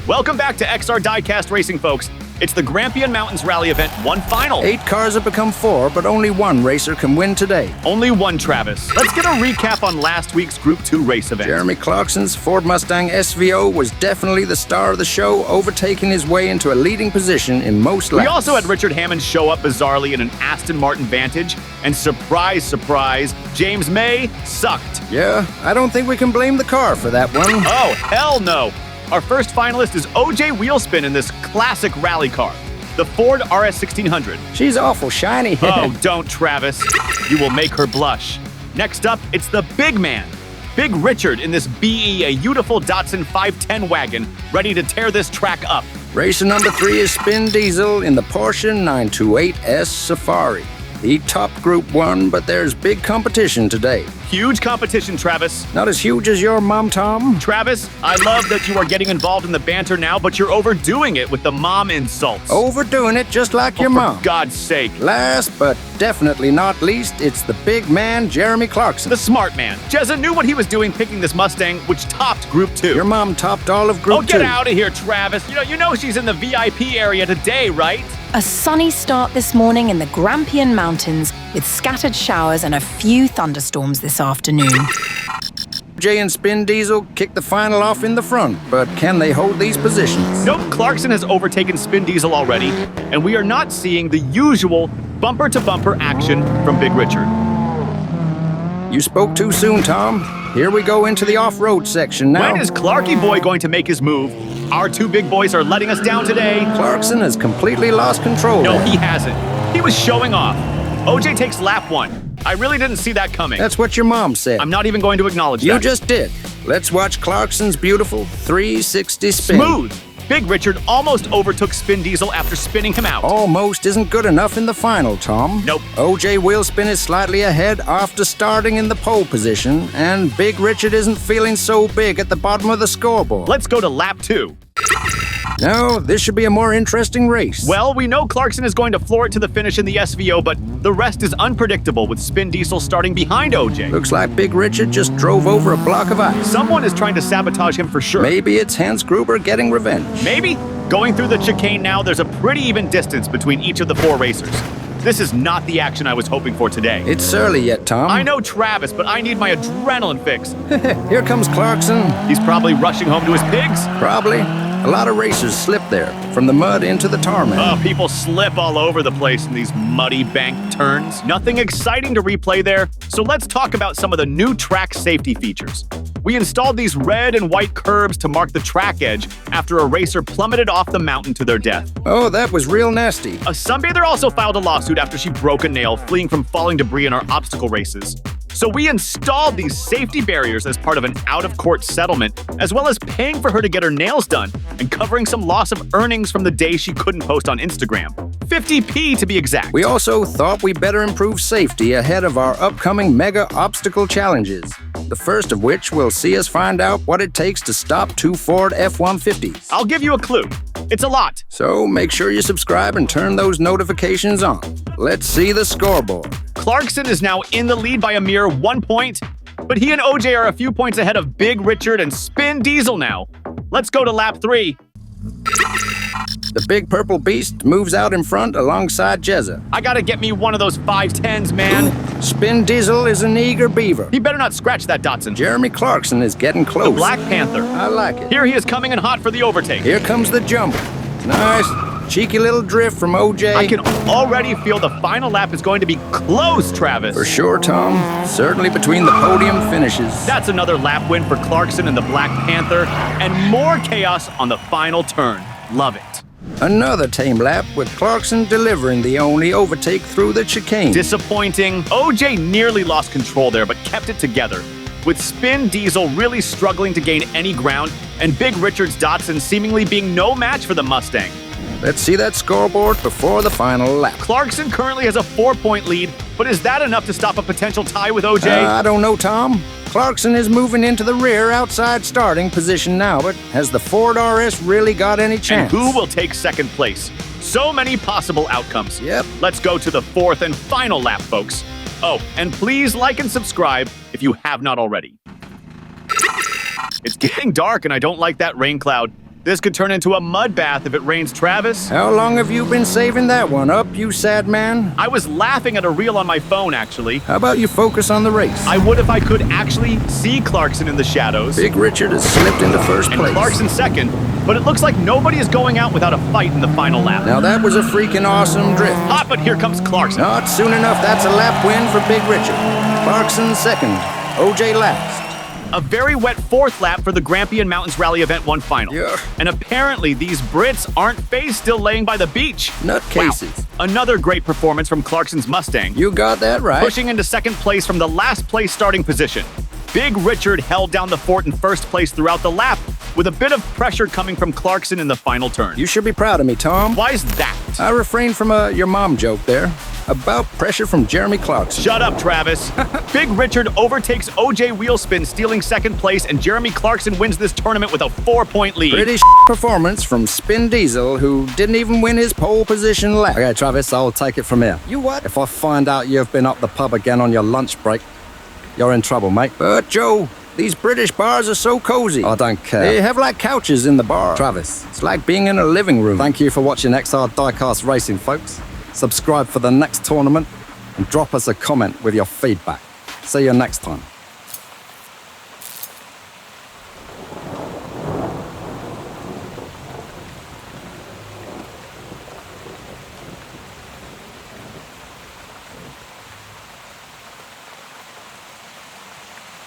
Welcome back to XR Diecast Racing, folks. It's the Grampian Mountains Rally event, one final. 8 cars have become 4, but only one racer can win today. Only one, Travis. Let's get a recap on last week's Group 2 race event. Jeremy Clarkson's Ford Mustang SVO was definitely the star of the show, overtaking his way into a leading position in most laps. We also had Richard Hammond show up bizarrely in an Aston Martin Vantage, and surprise, surprise, James May sucked. Yeah, I don't think we can blame the car for that one. Oh, hell no. Our first finalist is OJ Wheelspin in this classic rally car, the Ford RS 1600. She's awful shiny. Oh, don't, Travis. You will make her blush. Next up, it's the big man, Big Richard in this BE, a beautiful Datsun 510 wagon, ready to tear this track up. Racer number 3 is Spin Diesel in the Porsche 928S Safari. He topped Group 1, but there's big competition today. Huge competition, Travis. Not as huge as your mom, Tom. Travis, I love that you are getting involved in the banter now, but you're overdoing it with the mom insults. Overdoing it just like your mom. For God's sake. Last, but definitely not least, it's the big man, Jeremy Clarkson. The smart man. Jezza knew what he was doing picking this Mustang, which topped Group 2. Your mom topped all of Group 2. Oh, get out of here, Travis. You know she's in the VIP area today, right? A sunny start this morning in the Grampian Mountains with scattered showers and a few thunderstorms this afternoon. Jay and Spin Diesel kicked the final off in the front, but can they hold these positions? Nope, Clarkson has overtaken Spin Diesel already, and we are not seeing the usual bumper-to-bumper action from Big Richard. You spoke too soon, Tom. Here we go into the off-road section now. When is Clarky Boy going to make his move? Our two big boys are letting us down today. Clarkson has completely lost control. No, he hasn't. He was showing off. OJ takes lap 1. I really didn't see that coming. That's what your mom said. I'm not even going to acknowledge that. You just did. Let's watch Clarkson's beautiful 360 spin. Smooth. Big Richard almost overtook Spin Diesel after spinning him out. Almost isn't good enough in the final, Tom. Nope. OJ Wheelspin is slightly ahead after starting in the pole position, and Big Richard isn't feeling so big at the bottom of the scoreboard. Let's go to lap 2. No, this should be a more interesting race. Well, we know Clarkson is going to floor it to the finish in the SVO, but the rest is unpredictable with Spin Diesel starting behind OJ. Looks like Big Richard just drove over a block of ice. Someone is trying to sabotage him for sure. Maybe it's Hans Gruber getting revenge. Maybe. Going through the chicane now, there's a pretty even distance between each of the 4 racers. This is not the action I was hoping for today. It's early yet, Tom. I know Travis, but I need my adrenaline fix. Here comes Clarkson. He's probably rushing home to his pigs. Probably. A lot of racers slip there, from the mud into the tarmac. Oh, people slip all over the place in these muddy bank turns. Nothing exciting to replay there, so let's talk about some of the new track safety features. We installed these red and white curbs to mark the track edge after a racer plummeted off the mountain to their death. Oh, that was real nasty. A sunbather also filed a lawsuit after she broke a nail fleeing from falling debris in our obstacle races. So we installed these safety barriers as part of an out-of-court settlement, as well as paying for her to get her nails done and covering some loss of earnings from the day she couldn't post on Instagram. 50p to be exact. We also thought we better improve safety ahead of our upcoming mega obstacle challenges. The first of which will see us find out what it takes to stop 2 Ford F-150s. I'll give you a clue. It's a lot. So make sure you subscribe and turn those notifications on. Let's see the scoreboard. Clarkson is now in the lead by a mere 1 point, but he and OJ are a few points ahead of Big Richard and Spin Diesel now. Let's go to lap 3. The big purple beast moves out in front alongside Jezza. I gotta get me one of those 510s, man. Spin Diesel is an eager beaver. He better not scratch that Datsun. Jeremy Clarkson is getting close. The Black Panther. I like it. Here he is coming in hot for the overtake. Here comes the jump. Nice, cheeky little drift from OJ. I can already feel the final lap is going to be close, Travis. For sure, Tom. Certainly between the podium finishes. That's another lap win for Clarkson and the Black Panther, and more chaos on the final turn. Love it. Another tame lap with Clarkson delivering the only overtake through the chicane. Disappointing. OJ nearly lost control there, but kept it together, with Spin Diesel really struggling to gain any ground, and Big Richard's Datsun seemingly being no match for the Mustang. Let's see that scoreboard before the final lap. Clarkson currently has a 4-point lead, but is that enough to stop a potential tie with OJ? I don't know, Tom. Clarkson is moving into the rear outside starting position now, but has the Ford RS really got any chance? And who will take second place? So many possible outcomes. Yep. Let's go to the 4th and final lap, folks. Oh, and please like and subscribe if you have not already. It's getting dark and I don't like that rain cloud. This could turn into a mud bath if it rains, Travis. How long have you been saving that one up, you sad man? I was laughing at a reel on my phone, actually. How about you focus on the race? I would if I could actually see Clarkson in the shadows. Big Richard has slipped into first And place. Clarkson second, but it looks like nobody is going out without a fight in the final lap. Now that was a freaking awesome drift. Hot, but here comes Clarkson. Not soon enough, that's a lap win for Big Richard. Clarkson second, OJ last. A very wet fourth lap for the Grampian Mountains Rally Event 1 final. Yeah. And apparently these Brits aren't phased still laying by the beach. Nutcases. Wow. Another great performance from Clarkson's Mustang. You got that right. Pushing into second place from the last place starting position. Big Richard held down the fort in first place throughout the lap, with a bit of pressure coming from Clarkson in the final turn. You should be proud of me, Tom. Why is that? I refrained from your mom joke there about pressure from Jeremy Clarkson. Shut up, Travis. Big Richard overtakes OJ Wheelspin, stealing second place, and Jeremy Clarkson wins this tournament with a 4-point lead. Pretty performance from Spin Diesel, who didn't even win his pole position lap. Okay, Travis, I'll take it from here. You what? If I find out you've been up the pub again on your lunch break, you're in trouble, mate. But, Joe, these British bars are so cozy. I don't care. They have like couches in the bar. Travis, it's like being in a living room. Thank you for watching XR Diecast Racing, folks. Subscribe for the next tournament and drop us a comment with your feedback. See you next time.